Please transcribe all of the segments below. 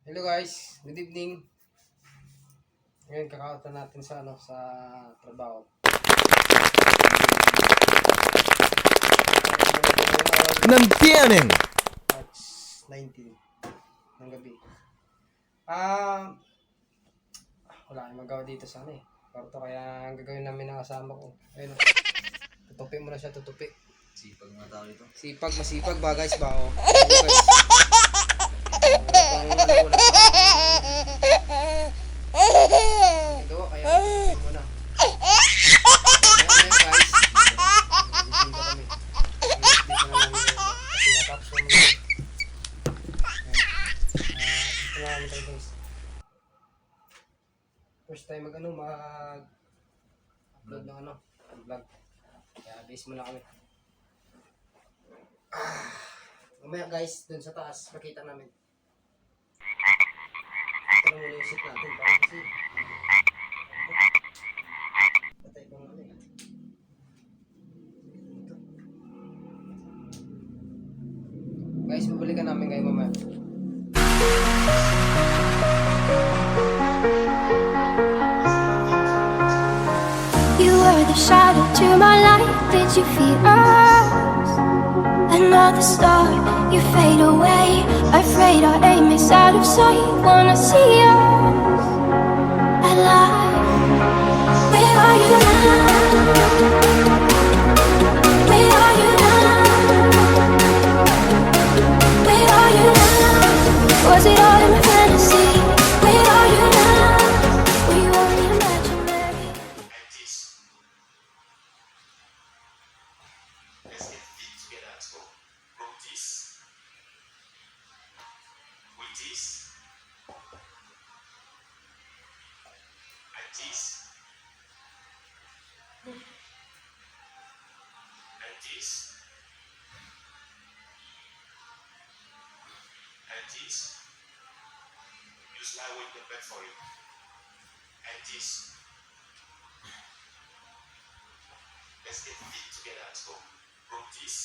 Hello guys, good evening. Ngayon kakauta natin sa sa trabaho. Nantiyanin! March 19 ng gabi. Wala kayong magawa dito sa kwarto, kaya ang gagawin namin ng kasama ko. Ayun, tutupi mo na siya, tutupi. Sipag mga tao ito. Sipag, masipag ba guys ba o? Ayun guys. Wala pang ito, kaya tutupi mo na. Ayun guys. Dito kami. Dito na namin kasi natapos kami. Ito na kami tayo guys. First time mag-upload ng vlog. Kaya base muna kami. Mamaya guys, dun sa taas, makita namin. Ito na muna yung seat natin. Para kasi patay pang Ito. Guys, babalikan namin kayo mamaya. You were the shadow to my light. Did you feel us? Another star, you fade away. Afraid our aim is out of sight. Wanna see us alive. Where are you now? Where are you now? Where are you now? Was it all in my fantasy? Where are you now? Were you only imaginary? Let's get fit together. Let's go. Roll this. With this. And this. And this. And this. Use my weight the bed for you. And this. Let's get fit together. Let's go. Roll this.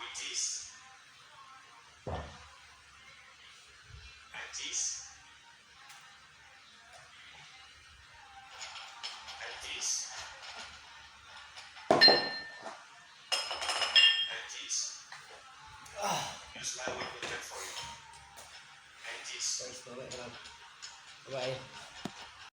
With this. And this. And this. And this. Use my weight the bed for you. And this. Guys, bye-bye. Bye-bye.